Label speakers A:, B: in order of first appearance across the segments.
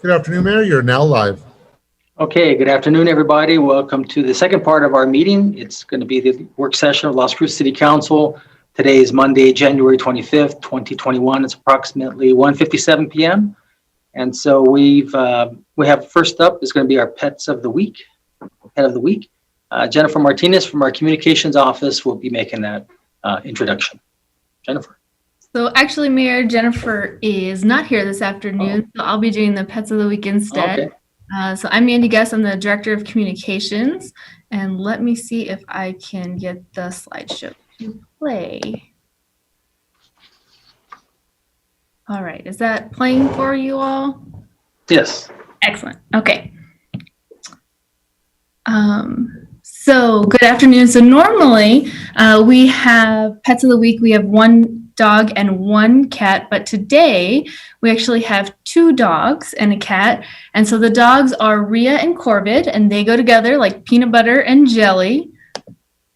A: Good afternoon, Mayor. You're now live.
B: Okay, good afternoon, everybody. Welcome to the second part of our meeting. It's going to be the work session of Las Cruces City Council. Today is Monday, January 25th, 2021. It's approximately 1:57 p.m. And so we have first up is going to be our Pets of the Week, Pet of the Week. Jennifer Martinez from our communications office will be making that introduction. Jennifer.
C: So actually, Mayor, Jennifer is not here this afternoon, so I'll be doing the Pets of the Week instead.
B: Okay.
C: So I'm Mandy Guess. I'm the Director of Communications. And let me see if I can get the slideshow to play. All right. Is that playing for you all?
B: Yes.
C: Excellent. Okay. So good afternoon. So normally we have Pets of the Week. We have one dog and one cat, but today we actually have two dogs and a cat. And so the dogs are Rhea and Corvid, and they go together like peanut butter and jelly.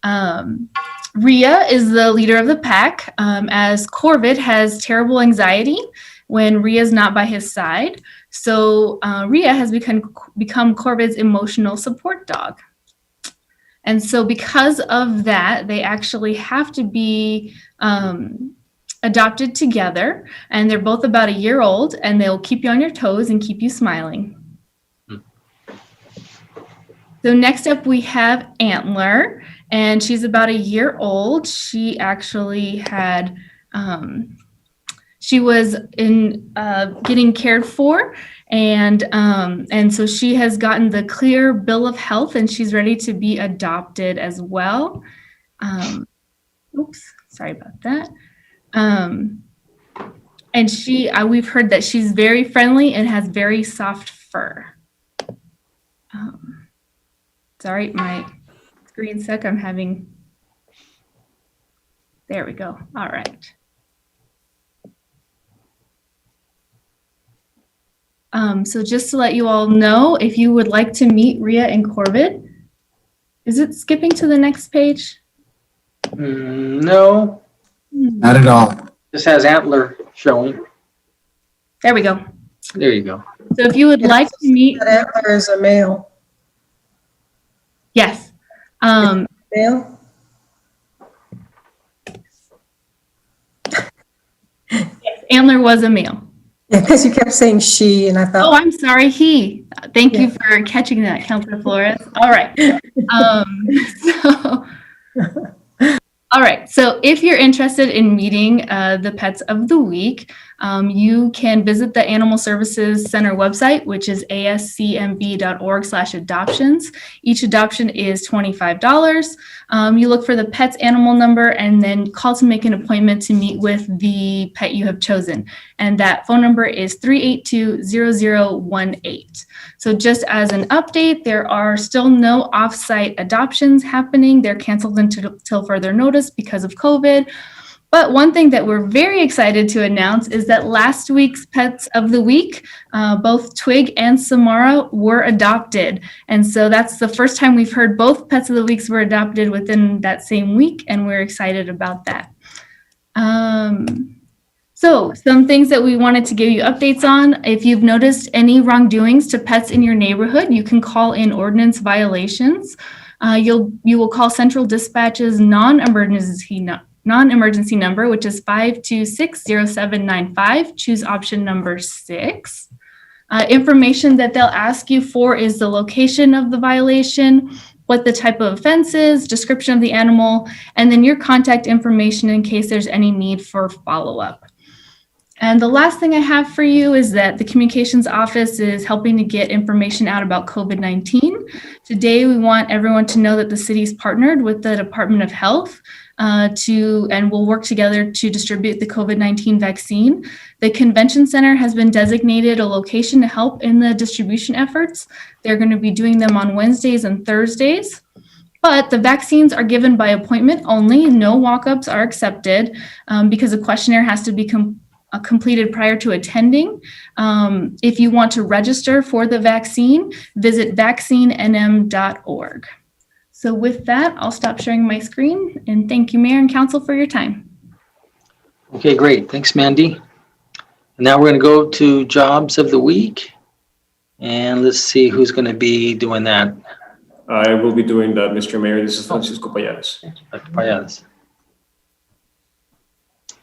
C: Rhea is the leader of the pack, as Corvid has terrible anxiety when Rhea's not by his side. So Rhea has become Corvid's emotional support dog. And so because of that, they actually have to be adopted together, and they're both about a year old, and they'll keep you on your toes and keep you smiling. So next up we have Antler, and she's about a year old. She actually had, she was in getting cared for, and so she has gotten the clear bill of health, and she's ready to be adopted as well. Oops, sorry about that. And we've heard that she's very friendly and has very soft fur. Sorry, my screen's stuck. There we go. All right. So just to let you all know, if you would like to meet Rhea and Corvid, is it skipping to the next page?
B: No.
D: Not at all.
B: This has Antler showing.
C: There we go.
B: There you go.
C: So if you would like to meet,
E: That Antler is a male.
C: yes.
E: Male?
C: Yes, Antler was a male.
E: Yeah, because you kept saying she, and I thought.
C: Oh, I'm sorry, he. Thank you for catching that, Councilor Flores. All right. All right, so if you're interested in meeting the Pets of the Week, you can visit the Animal Services Center website, which is ascmb.org/adoptions. Each adoption is $25. You look for the pet's animal number and then call to make an appointment to meet with the pet you have chosen. And that phone number is 382-0018. So just as an update, there are still no off-site adoptions happening. They're canceled until further notice because of COVID. But one thing that we're very excited to announce is that last week's Pets of the Week, both Twig and Samara were adopted. And so that's the first time we've heard both Pets of the Weeks were adopted within that same week, and we're excited about that. So some things that we wanted to give you updates on. If you've noticed any wrongdoings to pets in your neighborhood, you can call in ordinance violations. You will call Central Dispatch's non-emergency number, which is 526-0795. Choose option number 6. Information that they'll ask you for is the location of the violation, what the type of offense is, description of the animal, and then your contact information in case there's any need for follow-up. And the last thing I have for you is that the communications office is helping to get information out about COVID-19. Today, we want everyone to know that the city's partnered with the Department of Health and we'll work together to distribute the COVID-19 vaccine. The convention center has been designated a location to help in the distribution efforts. They're going to be doing them on Wednesdays and Thursdays. But the vaccines are given by appointment only. No walk-ups are accepted because a questionnaire has to be completed prior to attending. If you want to register for the vaccine, visit vaccinenm.org. So with that, I'll stop sharing my screen, and thank you, Mayor and Council, for your time.
B: Okay, great. Thanks, Mandy. And now we're going to go to Jobs of the Week. And let's see who's going to be doing that.
A: I will be doing that, Mr. Mayor. This is Francisco Payares.
B: Dr. Payadas.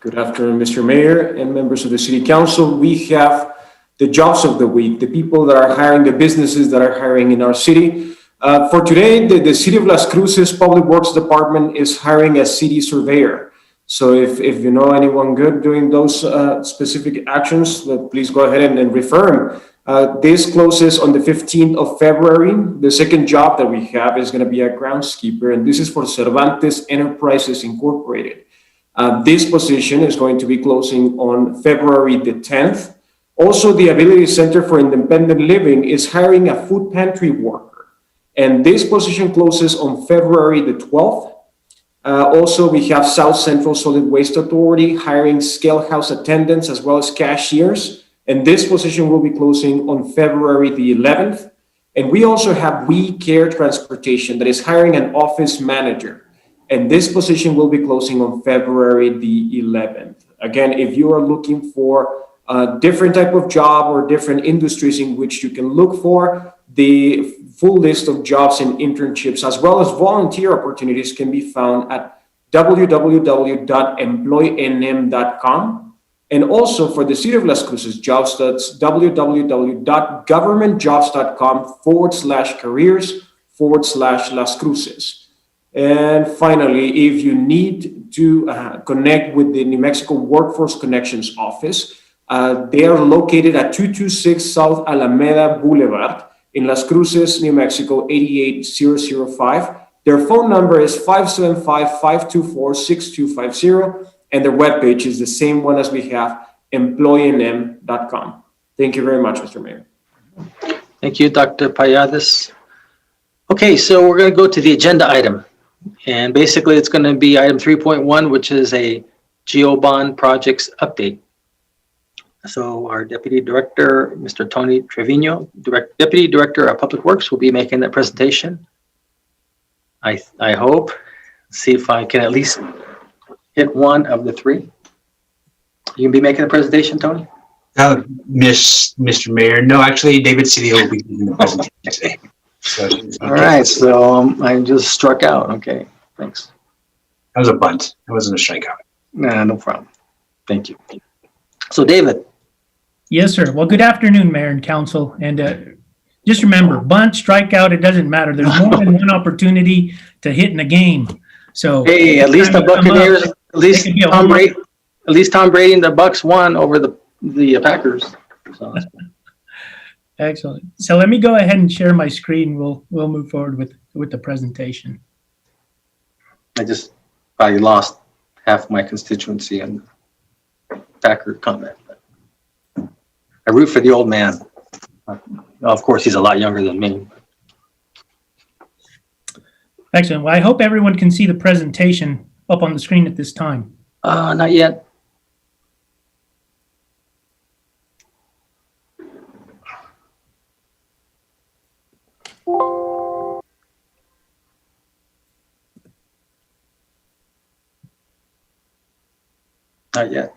A: Good afternoon, Mr. Mayor and members of the City Council. We have the jobs of the week, the people that are hiring, the businesses that are hiring in our city. For today, the City of Las Cruces Public Works Department is hiring a city surveyor. So if you know anyone good doing those specific actions, please go ahead and refer them. This closes on the 15th of February. The second job that we have is going to be a groundskeeper, and this is for Cervantes Enterprises Incorporated. This position is going to be closing on February the 10th. Also, the Ability Center for Independent Living is hiring a food pantry worker, and this position closes on February the 12th. Also, we have South Central Solid Waste Authority hiring scale house attendants as well as cashiers, and this position will be closing on February the 11th. And we also have We Care Transportation that is hiring an office manager, and this position will be closing on February the 11th. Again, if you are looking for a different type of job or different industries in which you can look for, the full list of jobs and internships as well as volunteer opportunities can be found at www.employnm.com. And also for the City of Las Cruces jobs, that's www.governmentjobs.com/careers/Las Cruces. And finally, if you need to connect with the New Mexico Workforce Connections Office, they are located at 226 South Alameda Boulevard in Las Cruces, New Mexico, 88005. Their phone number is 575-524-6250, and their webpage is the same one as we have, employnm.com. Thank you very much, Mr. Mayor.
B: Thank you, Dr. Payadas. Okay, so we're going to go to the agenda item. And basically, it's going to be item 3.1, which is a GeoBond projects update. So our Deputy Director, Mr. Tony Trevino, Deputy Director of Public Works, will be making that presentation. I hope. See if I can at least hit one of the three. You can be making the presentation, Tony?
D: Mr. Mayor. No, actually, David Cedillo will be giving the presentation today. So,
B: All right, so I just struck out. Okay, thanks.
D: That was a bunt. That wasn't a strikeout.
B: Nah, no problem. Thank you. So, David.
F: Yes, sir. Well, good afternoon, Mayor and Council. And just remember, bunt, strikeout, it doesn't matter. There's more than one opportunity to hit in a game. So
B: Hey, at least the Buccaneers, at least
F: it could be a
B: Tom
F: home
B: Brady, at least Tom Brady and the Bucks won over the Packers. So,
F: excellent. So let me go ahead and share my screen. We'll move forward with the presentation.
B: I just probably lost half my constituency in Packer comment. I root for the old man. Of course, he's a lot younger than me.
F: Excellent. Well, I hope everyone can see the presentation up on the screen at this time.
B: Not yet. Not yet.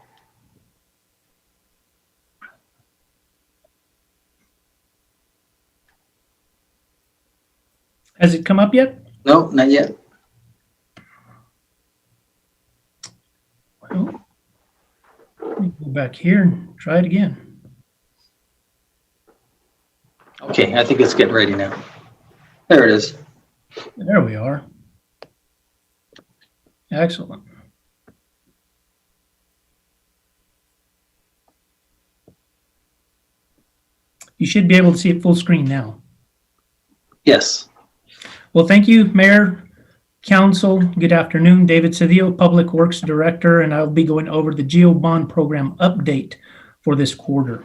F: Has it come up yet?
B: No, not yet.
F: Well, let me go back here and try it again.
B: Okay, I think it's getting ready now. There it is.
F: There we are. Excellent. You should be able to see it full screen now.
B: Yes.
F: Well, thank you, Mayor, Council. Good afternoon. David Cedillo, Public Works Director, and I'll be going over the GeoBond program update for this quarter.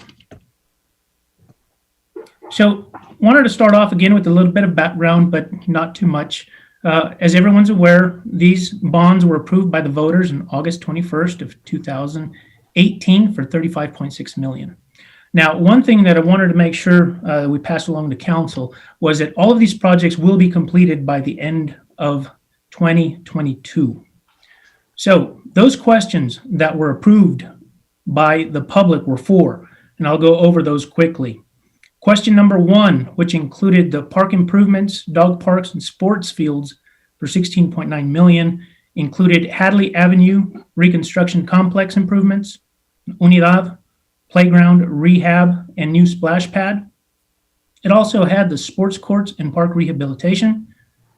F: So, wanted to start off again with a little bit of background, but not too much. As everyone's aware, these bonds were approved by the voters on August 21st of 2018 for $35.6 million. Now, one thing that I wanted to make sure we passed along to council was that all of these projects will be completed by the end of 2022. So those questions that were approved by the public were four, and I'll go over those quickly. Question number 1, which included the park improvements, dog parks, and sports fields for $16.9 million, included Hadley Avenue reconstruction complex improvements, Unidad, playground rehab, and new splash pad. It also had the sports courts and park rehabilitation,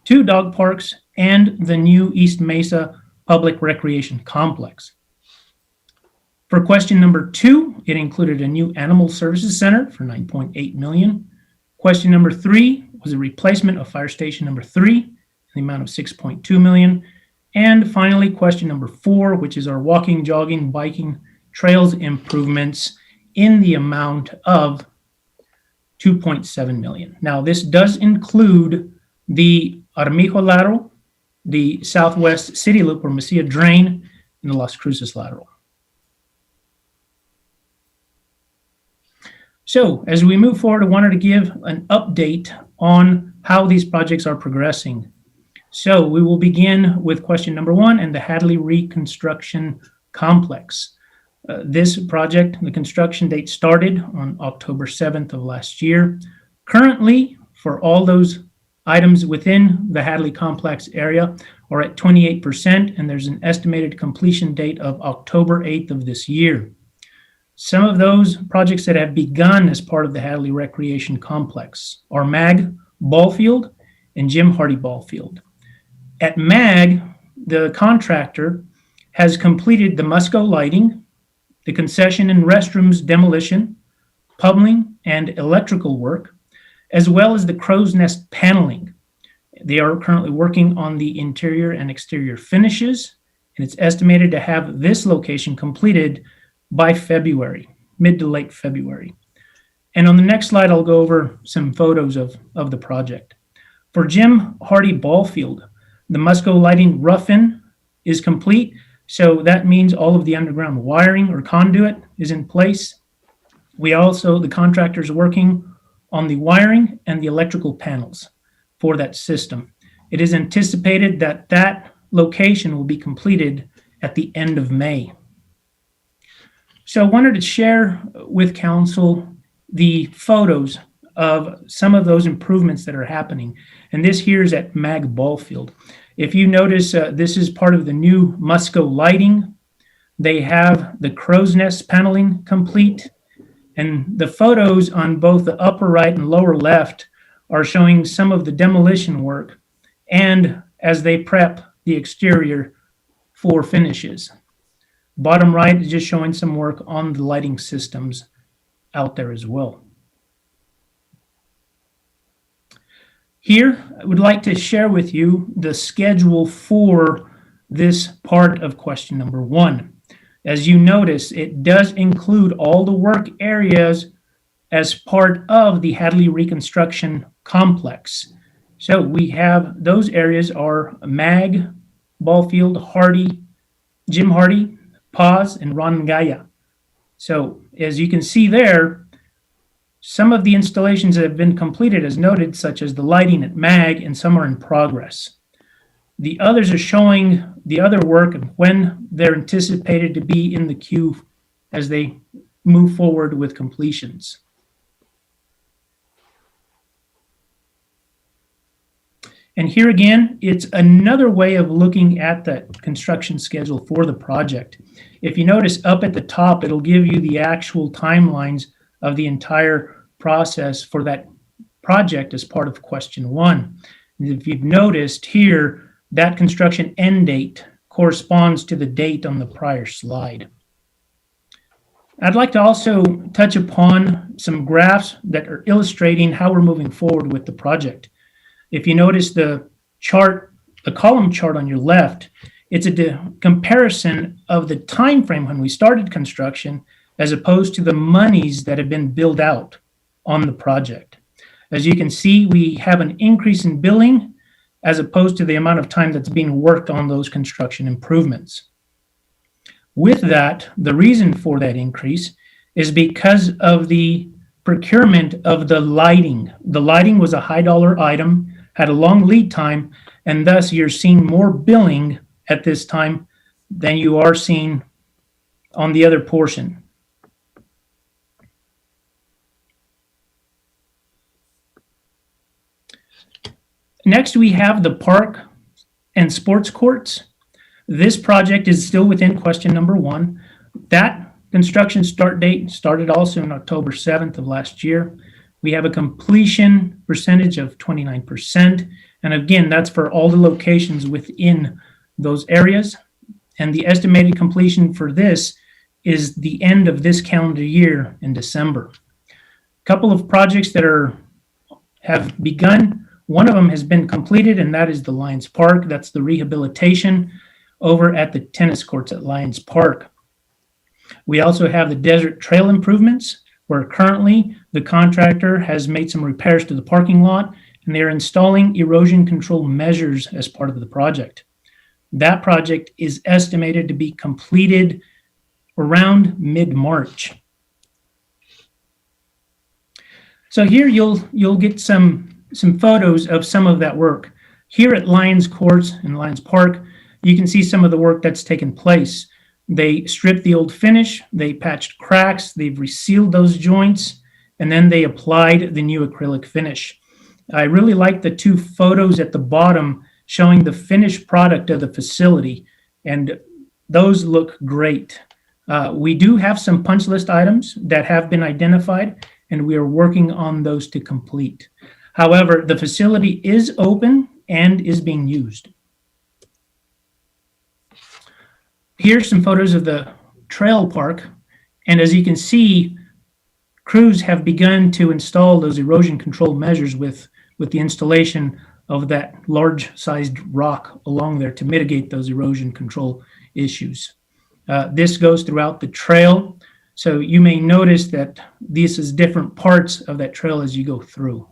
F: 2 dog parks, and the new East Mesa Public Recreation Complex. For question number 2, it included a new Animal Services Center for $9.8 million. Question number 3 was a replacement of Fire Station number 3 in the amount of $6.2 million. And finally, question number 4, which is our walking, jogging, biking trails improvements in the amount of $2.7 million. Now, this does include the Armijo lateral, the Southwest City Loop or Mesilla Drain, and the Las Cruces lateral. So as we move forward, I wanted to give an update on how these projects are progressing. So we will begin with question number 1 and the Hadley Reconstruction Complex. This project, the construction date started on October 7th of last year. Currently, for all those items within the Hadley complex area are at 28%, and there's an estimated completion date of October 8th of this year. Some of those projects that have begun as part of the Hadley Recreation Complex are MAG Ball Field and Jim Hardy Ball Field. At MAG, the contractor has completed the Musco lighting, the concession and restrooms demolition, plumbing, and electrical work, as well as the crow's nest paneling. They are currently working on the interior and exterior finishes, and it's estimated to have this location completed by February, mid to late February. And on the next slide, I'll go over some photos of the project. For Jim Hardy Ball Field, the Musco lighting rough-in is complete, so that means all of the underground wiring or conduit is in place. The contractor's working on the wiring and the electrical panels for that system. It is anticipated that that location will be completed at the end of May. So I wanted to share with council the photos of some of those improvements that are happening. And this here is at MAG Ball Field. If you notice, this is part of the new Musco lighting. They have the crow's nest paneling complete. And the photos on both the upper right and lower left are showing some of the demolition work and as they prep the exterior for finishes. Bottom right is just showing some work on the lighting systems out there as well. Here, I would like to share with you the schedule for this part of question number 1. As you notice, it does include all the work areas as part of the Hadley Reconstruction Complex. So we have those areas are MAG, Ball Field, Hardy, Jim Hardy, Paz, and Rangaya. So as you can see there, some of the installations that have been completed as noted, such as the lighting at MAG, and some are in progress. The others are showing the other work and when they're anticipated to be in the queue as they move forward with completions. And here again, it's another way of looking at the construction schedule for the project. If you notice up at the top, it'll give you the actual timelines of the entire process for that project as part of question 1. And if you've noticed here, that construction end date corresponds to the date on the prior slide. I'd like to also touch upon some graphs that are illustrating how we're moving forward with the project. If you notice the chart, the column chart on your left, it's a comparison of the time frame when we started construction as opposed to the monies that have been billed out on the project. As you can see, we have an increase in billing as opposed to the amount of time that's being worked on those construction improvements. With that, the reason for that increase is because of the procurement of the lighting. The lighting was a high dollar item, had a long lead time, and thus you're seeing more billing at this time than you are seeing on the other portion. Next, we have the park and sports courts. This project is still within question number 1. That construction start date started also on October 7th of last year. We have a completion percentage of 29%. And again, that's for all the locations within those areas. And the estimated completion for this is the end of this calendar year in December. A couple of projects that have begun. One of them has been completed, and that is the Lions Park. That's the rehabilitation over at the tennis courts at Lions Park. We also have the desert trail improvements, where currently the contractor has made some repairs to the parking lot, and they are installing erosion control measures as part of the project. That project is estimated to be completed around mid-March. So here you'll get some photos of some of that work. Here at Lions Courts and Lions Park, you can see some of the work that's taken place. They stripped the old finish, they patched cracks, they've resealed those joints, and then they applied the new acrylic finish. I really like the 2 photos at the bottom showing the finished product of the facility, and those look great. We do have some punch list items that have been identified, and we are working on those to complete. However, the facility is open and is being used. Here's some photos of the trail park, and as you can see, crews have begun to install those erosion control measures with the installation of that large-sized rock along there to mitigate those erosion control issues. This goes throughout the trail, so you may notice that this is different parts of that trail as you go through.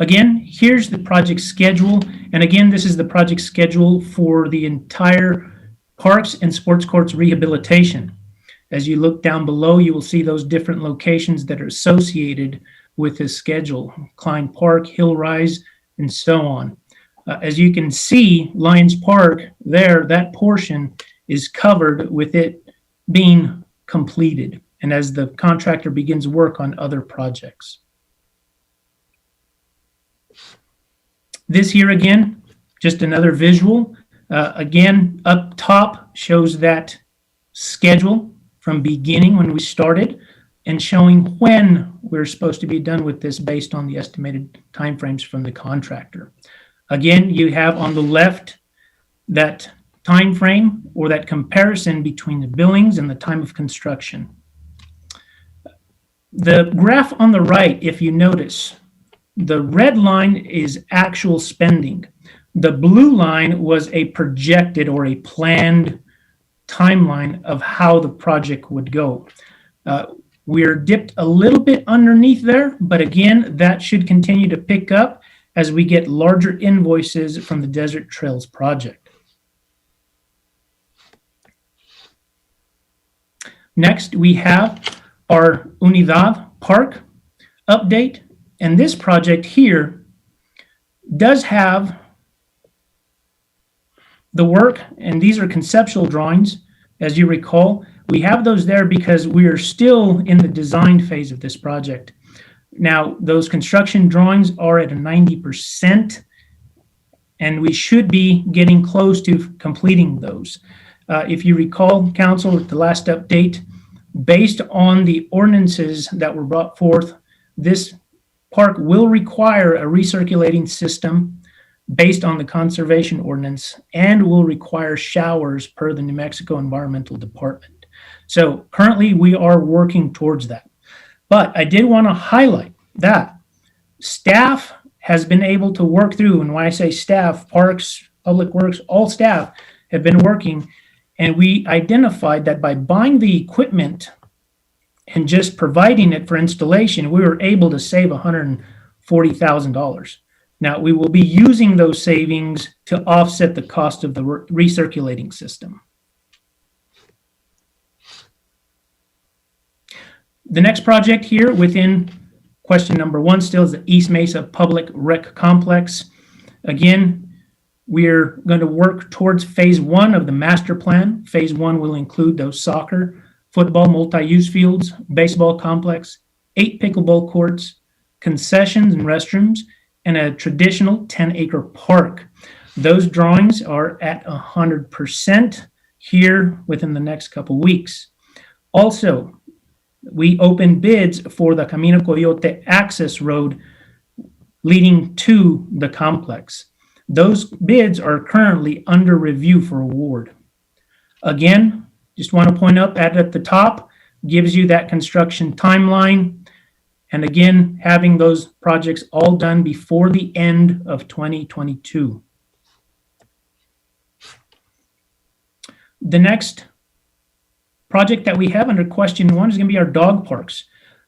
F: Again, here's the project schedule, and again, this is the project schedule for the entire parks and sports courts rehabilitation. As you look down below, you will see those different locations that are associated with this schedule: Klein Park, Hill Rise, and so on. As you can see, Lions Park there, that portion is covered with it being completed, and as the contractor begins work on other projects. This here again, just another visual. Again, up top shows that schedule from beginning when we started and showing when we're supposed to be done with this based on the estimated timeframes from the contractor. Again, you have on the left that time frame or that comparison between the billings and the time of construction. The graph on the right, if you notice, the red line is actual spending. The blue line was a projected or a planned timeline of how the project would go. We're dipped a little bit underneath there, but again, that should continue to pick up as we get larger invoices from the Desert Trails project. Next, we have our Unidad Park update. And this project here does have the work, and these are conceptual drawings. As you recall, we have those there because we are still in the design phase of this project. Now, those construction drawings are at a 90%, and we should be getting close to completing those. If you recall, Council, at the last update, based on the ordinances that were brought forth, this park will require a recirculating system based on the conservation ordinance and will require showers per the New Mexico Environmental Department. So currently we are working towards that. But I did want to highlight that staff has been able to work through, and when I say staff, parks, public works, all staff have been working, and we identified that by buying the equipment and just providing it for installation, we were able to save $140,000. Now, we will be using those savings to offset the cost of the recirculating system. The next project here within question number 1 still is the East Mesa Public Rec Complex. Again, we're going to work towards phase 1 of the master plan. Phase 1 will include those soccer football multi-use fields, baseball complex, 8 pickleball courts, concessions and restrooms, and a traditional 10-acre park. Those drawings are at 100% here within the next couple weeks. Also, we opened bids for the Camino Coyote access road leading to the complex. Those bids are currently under review for award. Again, just want to point out that at the top gives you that construction timeline. And again, having those projects all done before the end of 2022. The next project that we have under question 1 is going to be our dog parks.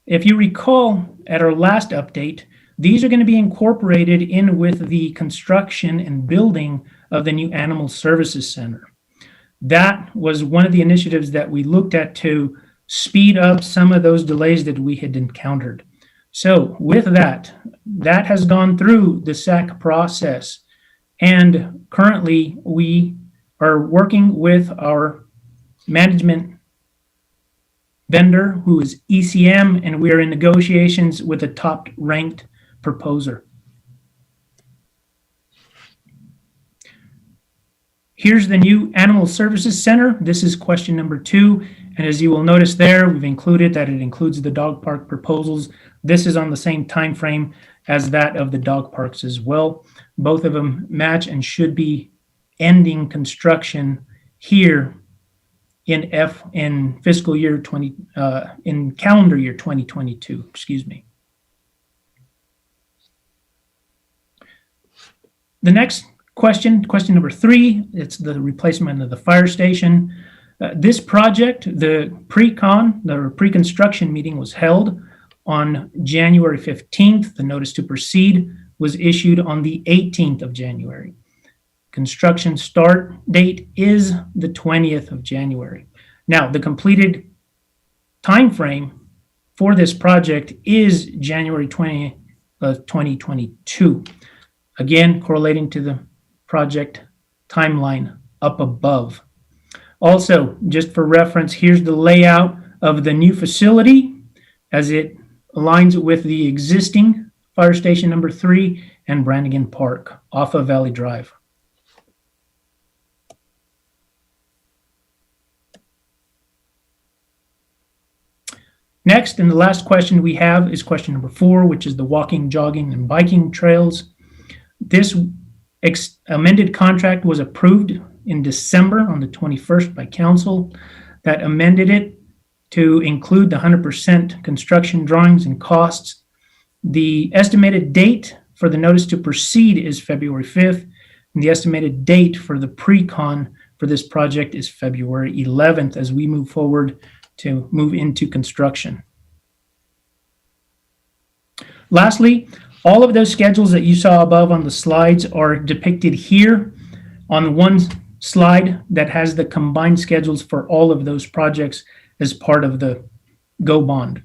F: If you recall at our last update, these are going to be incorporated in with the construction and building of the new Animal Services Center. That was one of the initiatives that we looked at to speed up some of those delays that we had encountered. So with that has gone through the SAC process, and currently we are working with our management vendor, who is ECM, and we are in negotiations with a top-ranked proposer. Here's the new Animal Services Center. This is question number 2. And as you will notice there, we've included that it includes the dog park proposals. This is on the same time frame as that of the dog parks as well. Both of them match and should be ending construction here in fiscal year 20 in calendar year 2022. Excuse me. The next question number 3, it's the replacement of the fire station. This project, the pre-construction meeting was held on January 15th. The notice to proceed was issued on the 18th of January. Construction start date is the 20th of January. Now, the completed time frame for this project is January 20th of 2022. Again, correlating to the project timeline up above. Also, just for reference, here's the layout of the new facility as it aligns with the existing fire station number 3 and Brannigan Park off of Valley Drive. Next, and the last question we have is question number 4, which is the walking, jogging, and biking trails. This amended contract was approved in December on the 21st by council. That amended it to include the 100% construction drawings and costs. The estimated date for the notice to proceed is February 5th, and the estimated date for the pre-con for this project is February 11th as we move forward to move into construction. Lastly, all of those schedules that you saw above on the slides are depicted here on one slide that has the combined schedules for all of those projects as part of the GO bond.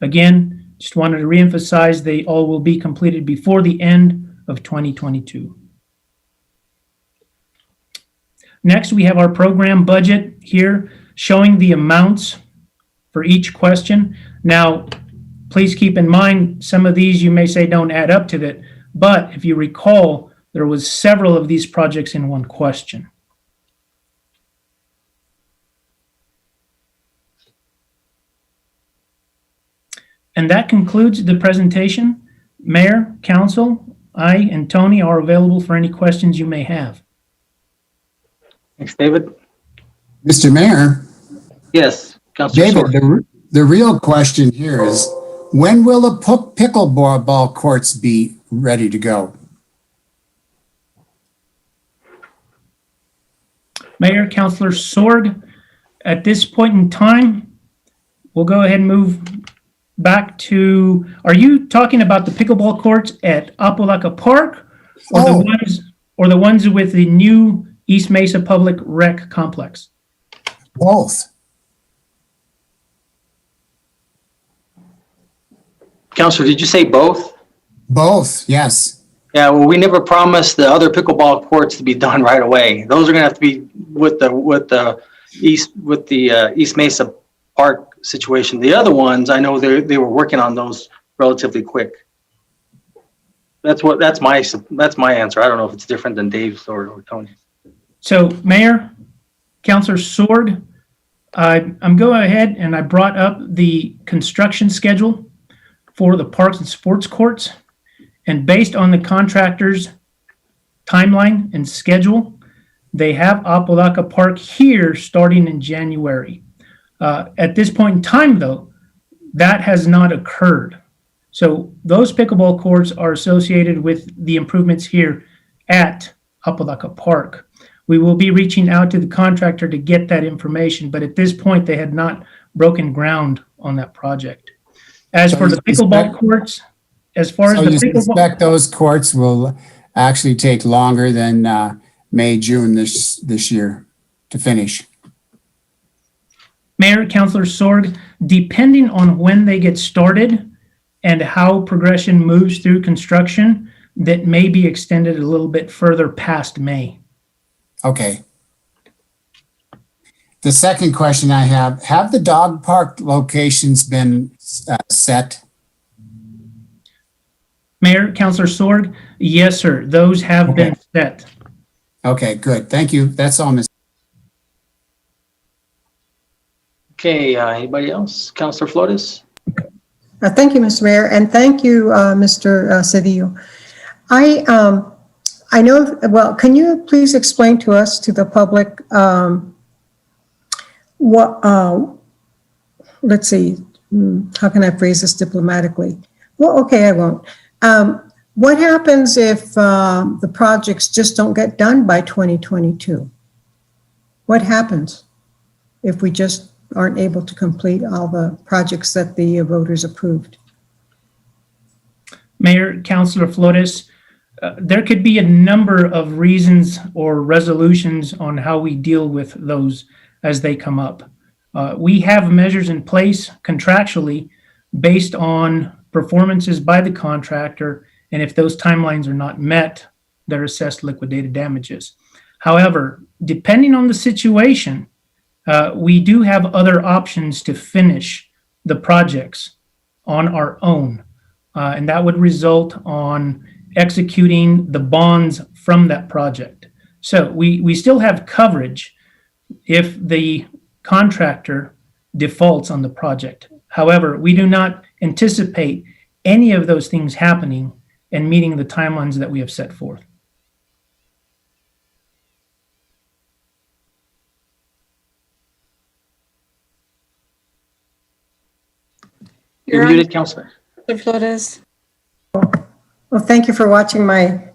F: Again, just wanted to reemphasize they all will be completed before the end of 2022. Next, we have our program budget here showing the amounts for each question. Now, please keep in mind, some of these you may say don't add up to that, but if you recall, there was several of these projects in one question. And that concludes the presentation. Mayor, Council, I, and Tony are available for any questions you may have.
B: Thanks, David.
G: Mr. Mayor,
B: Yes, Councilor
G: David,
B: Sword.
G: the real question here is, when will the pickleball courts be ready to go?
F: Mayor, Councilor Sword, at this point in time, we'll go ahead and move back to, are you talking about the pickleball courts at Apalaca Park or the ones with the new East Mesa Public Rec Complex?
G: Both.
B: Councilor, did you say both?
G: Both, yes.
B: Yeah, well, we never promised the other pickleball courts to be done right away. Those are gonna have to be with the East Mesa Park situation. The other ones, I know they were working on those relatively quick. That's my answer. I don't know if it's different than Dave's or Tony's.
F: So Mayor, Councilor Sorg, I'm going ahead and I brought up the construction schedule for the parks and sports courts. And based on the contractor's timeline and schedule, they have Apodaca Park here starting in January. At this point in time, though, that has not occurred. So those pickleball courts are associated with the improvements here at Apodaca Park. We will be reaching out to the contractor to get that information, but at this point, they had not broken ground on that project. As
G: So
F: for the
G: you
F: pickleball
G: suspect-
F: courts, as far as
G: So
F: the
G: you
F: pickleball,
G: suspect those courts will actually take longer than May, June this year to finish?
F: Mayor, Councilor Sorg, depending on when they get started and how progression moves through construction, that may be extended a little bit further past May.
G: Okay. The second question I have the dog park locations been set?
F: Mayor, Councilor Sorg, yes, sir, those have been set.
G: Okay, good. Thank you. That's all, Mr.
B: Okay, anybody else? Councilor Flores?
E: Thank you, Mr. Mayor, and thank you, Mr. Cedillo. I know, well, can you please explain to us, to the public, let's see, how can I phrase this diplomatically? Well, okay, I won't. What happens if the projects just don't get done by 2022? What happens if we just aren't able to complete all the projects that the voters approved?
F: Mayor, Councilor Flores, there could be a number of reasons or resolutions on how we deal with those as they come up. We have measures in place contractually based on performances by the contractor, and if those timelines are not met, they're assessed liquidated damages. However, depending on the situation, we do have other options to finish the projects on our own, and that would result on executing the bonds from that project. So we still have coverage if the contractor defaults on the project. However, we do not anticipate any of those things happening and meeting the timelines that we have set forth.
B: You're muted, Councilor.
H: Flores.
E: Well, thank you for watching my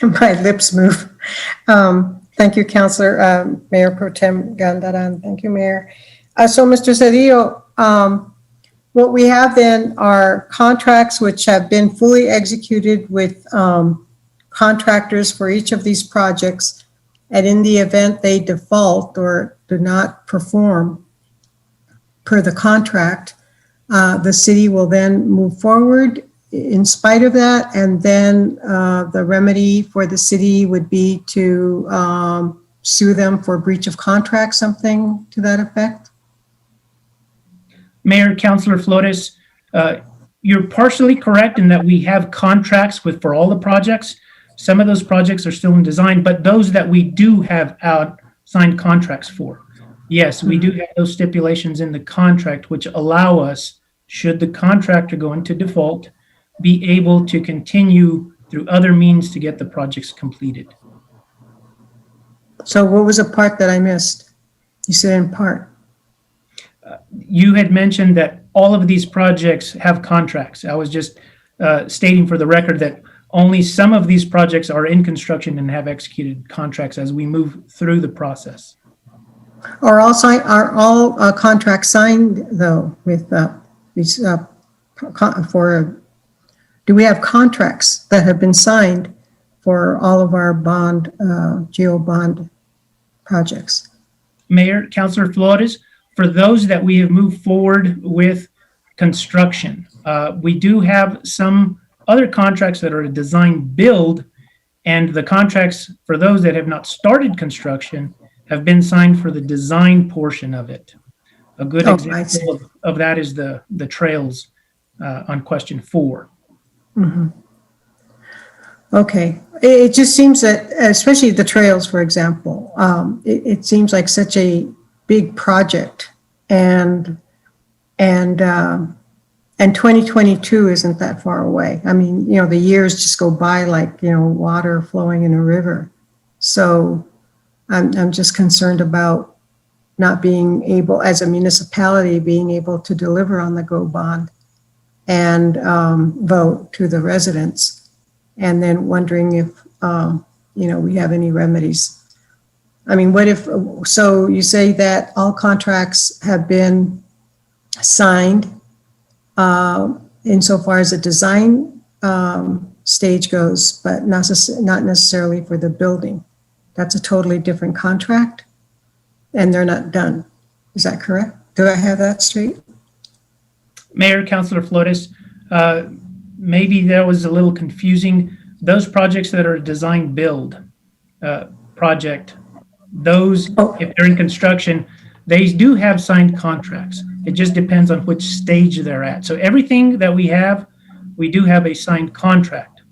E: lips move. Thank you, Councilor, Mayor Pro Tem Gandaran. Thank you, Mayor. So, Mr. Cedillo, what we have then are contracts which have been fully executed with contractors for each of these projects. And in the event they default or do not perform per the contract, the city will then move forward in spite of that. And then the remedy for the city would be to sue them for breach of contract, something to that effect?
F: Mayor, Councilor Flores, you're partially correct in that we have contracts for all the projects. Some of those projects are still in design, but those that we do have signed contracts for, yes, we do have those stipulations in the contract which allow us, should the contractor go into default, be able to continue through other means to get the projects completed.
E: So what was the part that I missed? You said in part.
F: You had mentioned that all of these projects have contracts. I was just stating for the record that only some of these projects are in construction and have executed contracts as we move through the process.
E: Are all contracts signed though with these do we have contracts that have been signed for all of our geo bond projects?
F: Mayor, Councilor Flores, for those that we have moved forward with construction, we do have some other contracts that are a design build, and the contracts for those that have not started construction, have been signed for the design portion of it. A good
E: Oh, I see.
F: example of that is the trails on question 4.
E: Okay. It just seems that, especially the trails, for example, it seems like such a big project, and 2022 isn't that far away. I mean, the years just go by like, water flowing in a river. So I'm just concerned about not being able, as a municipality, being able to deliver on the GO bond and vote to the residents. And then wondering if, we have any remedies. I mean, so you say that all contracts have been signed insofar as the design stage goes, but not necessarily for the building. That's a totally different contract, and they're not done. Is that correct? Do I have that straight?
F: Mayor, Councilor Flores, maybe that was a little confusing. Those projects that are design build project, those, if they're in construction, they do have signed contracts. It just depends on which stage they're at. So everything that we do have a signed contract.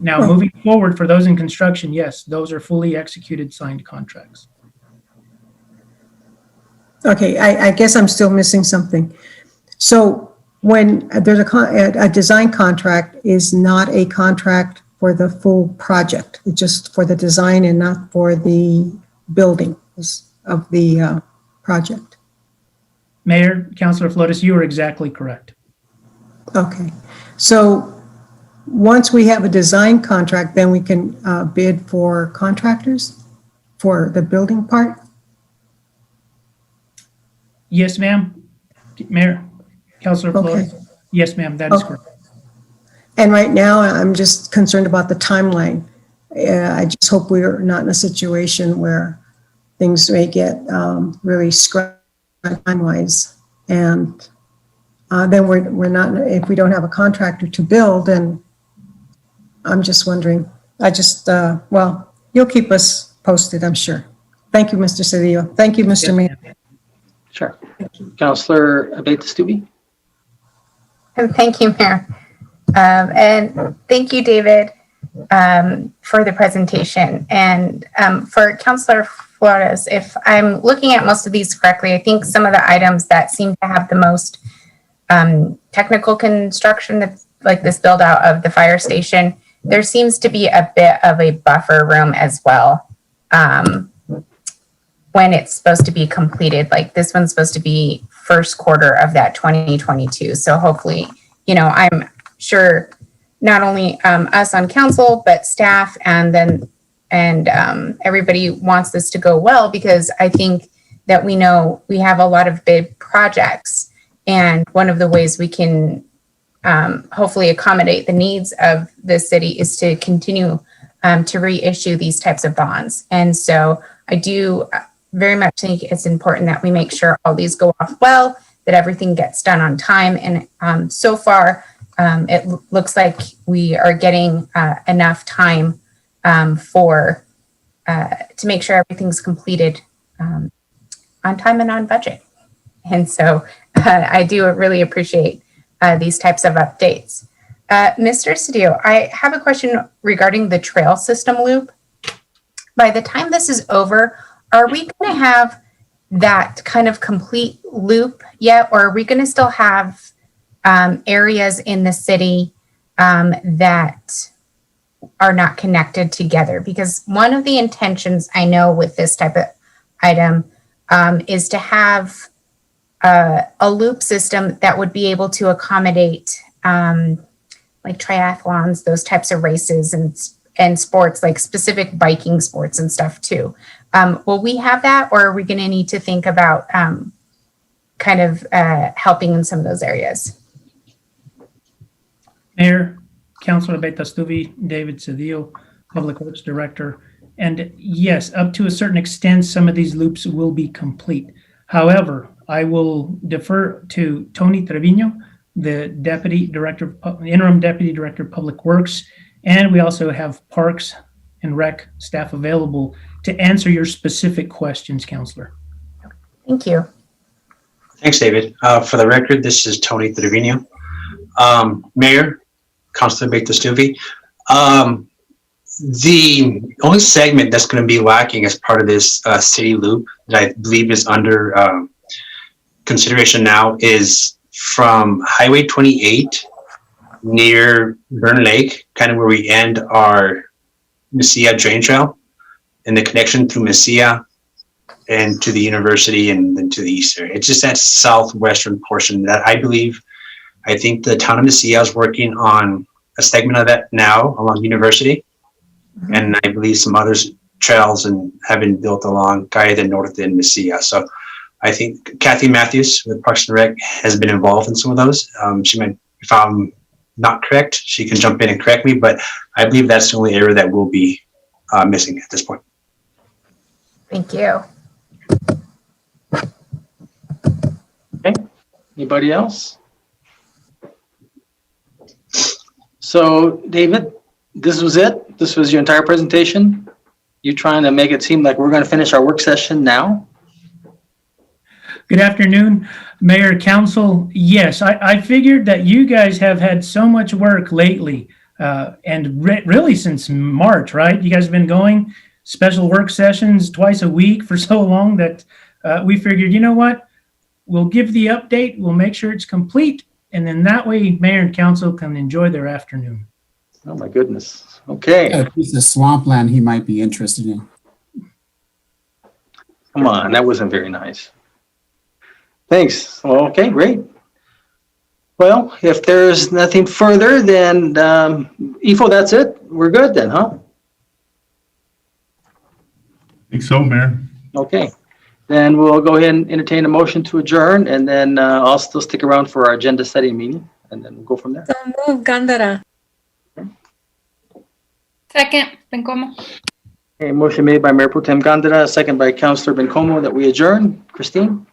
F: Now, moving forward, for those in construction, yes, those are fully executed signed contracts.
E: Okay, I guess I'm still missing something. So when there's a design contract is not a contract for the full project, it's just for the design and not for the building of the project.
F: Mayor, Councilor Flores, you are exactly correct.
E: Okay, so once we have a design contract, then we can bid for contractors for the building part?
F: Yes, ma'am. Mayor, Councilor Flores.
E: Okay.
F: Yes, ma'am, that is
E: Okay.
F: correct.
E: And right now, I'm just concerned about the timeline. I just hope we're not in a situation where things may get really scratched time-wise. And then we're not, if we don't have a contractor to build, then I'm just wondering, well, you'll keep us posted, I'm sure. Thank you, Mr. Cedillo. Thank you, Mr.
F: Yes,
E: Mayor.
F: ma'am.
B: Sure. Councilor Abate-Stubi?
H: Thank you, Mayor. And thank you, David, for the presentation. And for Councilor Flores, if I'm looking at most of these correctly, I think some of the items that seem to have the most technical construction, that's like this build out of the fire station, there seems to be a bit of a buffer room as well. When it's supposed to be completed, like this one's supposed to be first quarter of that 2022. So hopefully, I'm sure not only us on council, but staff and everybody wants this to go well, because I think that we know we have a lot of big projects, and one of the ways we can hopefully accommodate the needs of the city is to continue to reissue these types of bonds. And so I do very much think it's important that we make sure all these go off well, that everything gets done on time. And so far, it looks like we are getting enough time to make sure everything's completed on time and on budget. And so I do really appreciate these types of updates. Mr. Cedillo, I have a question regarding the trail system loop. By the time this is over, are we going to have that kind of complete loop yet, or are we going to still have areas in the city that are not connected together? Because one of the intentions I know with this type of item is to have a loop system that would be able to accommodate like triathlons, those types of races and sports, like specific biking sports and stuff too. Will we have that, or are we going to need to think about kind of helping in some of those areas?
F: Mayor, Councilor Abate-Stubi, David Cedillo, Public Works Director. And yes, up to a certain extent, some of these loops will be complete. However, I will defer to Tony Trevino, the Interim Deputy Director of Public Works. And we also have Parks and Rec staff available to answer your specific questions, Counselor.
H: Thank you.
D: Thanks, David. For the record, this is Tony Trevino. Mayor, Councilor Baker-Stuvey. The only segment that's going to be lacking as part of this city loop that I believe is under consideration now is from Highway 28 near Burn Lake, kind of where we end our Mesilla drain trail, and the connection through Mesilla and to the university and then to the east area. It's just that southwestern portion that I think the town of Mesilla is working on a segment of that now along University. And I believe some other trails have been built along Calle Norte and Mesilla. So I think Kathy Matthews with Parks and Rec has been involved in some of those. She might, if I'm not correct, she can jump in and correct me, but I believe that's the only area that will be missing at this point.
H: Thank you.
B: Okay, anybody else? So David, this was it? This was your entire presentation? You trying to make it seem like we're going to finish our work session now?
F: Good afternoon, Mayor, Council. Yes, I figured that you guys have had so much work lately, and really since March, right? You guys have been going special work sessions twice a week for so long that we figured, you know what? We'll give the update, we'll make sure it's complete, and then that way Mayor and Council can enjoy their afternoon.
B: Oh my goodness. Okay.
G: A piece of swampland he might be interested in.
B: Come on, that wasn't very nice. Thanks. Well, okay, great. Well, if there's nothing further, then Ifo, that's it. We're good then, huh?
I: I think so, Mayor.
B: Okay. Then we'll go ahead and entertain a motion to adjourn, and then I'll still stick around for our agenda setting meeting, and then we'll go from there.
E: So move, Gandara.
C: Second, Bencomo.
B: Okay, motion made by Mayor Pro Tem Gandara, second by Councilor Bencomo that we adjourn. Christine?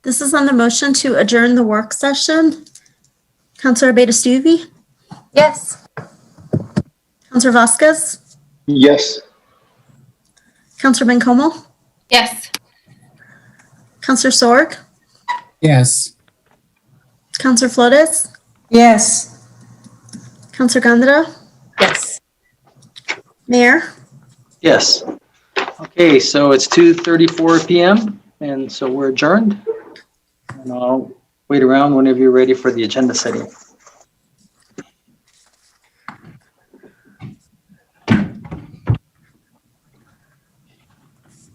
J: This is on the motion to adjourn the work session. Councilor Bader-Stuvey,
H: Yes.
J: Councilor Vasquez,
A: Yes.
J: Councilor Bencomo,
C: Yes.
J: Councilor Sorg,
G: Yes.
J: Councilor Flores,
E: Yes.
J: Councilor Gandara,
H: Yes.
J: Mayor.
B: Yes. Okay, so it's 2:34 p.m. and so we're adjourned. And I'll wait around whenever you're ready for the agenda setting.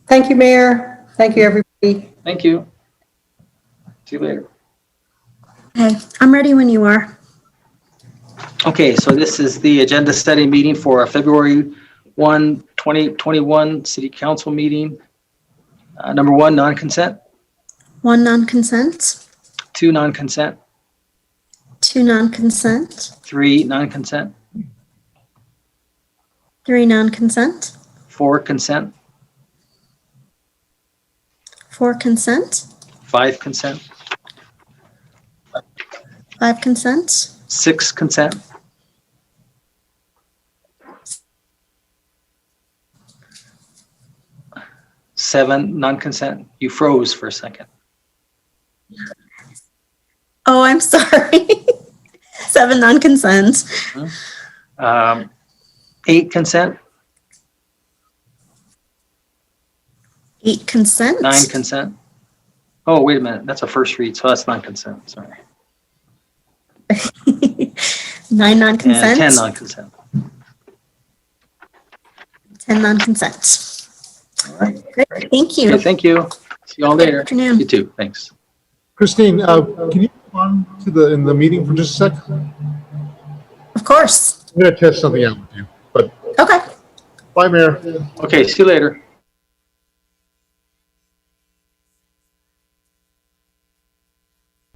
E: Thank you, Mayor. Thank you, everybody.
B: Thank you. See you later.
J: Okay, I'm ready when you are.
B: Okay, so this is the agenda setting meeting for our February 1, 2021 City Council meeting. Number 1, non-consent.
J: 1 non-consent,
B: 2, non-consent.
J: 2 non-consent,
B: 3, non-consent.
J: 3 non-consent,
B: 4, consent.
J: 4 consent,
B: 5, consent.
J: 5 consent,
B: 6, consent. 7, non-consent. You froze for a second.
J: oh, I'm sorry. 7 non-consent,
B: 8, consent.
J: 8 consent,
B: 9, consent. Oh, wait a minute. That's a first read, so that's non-consent. Sorry.
J: 9
B: And
J: non-consent,
B: 10, non-consent.
J: 10 non-consent.
B: All right.
J: Great, thank you.
B: Okay, thank you. See you all later.
J: Afternoon.
B: You too. Thanks.
I: Christine, can you come on to in the meeting for just a sec? I'm
J: Of course.
I: going to test something out with you, but
J: Okay.
I: bye, Mayor.
B: Okay, see you later.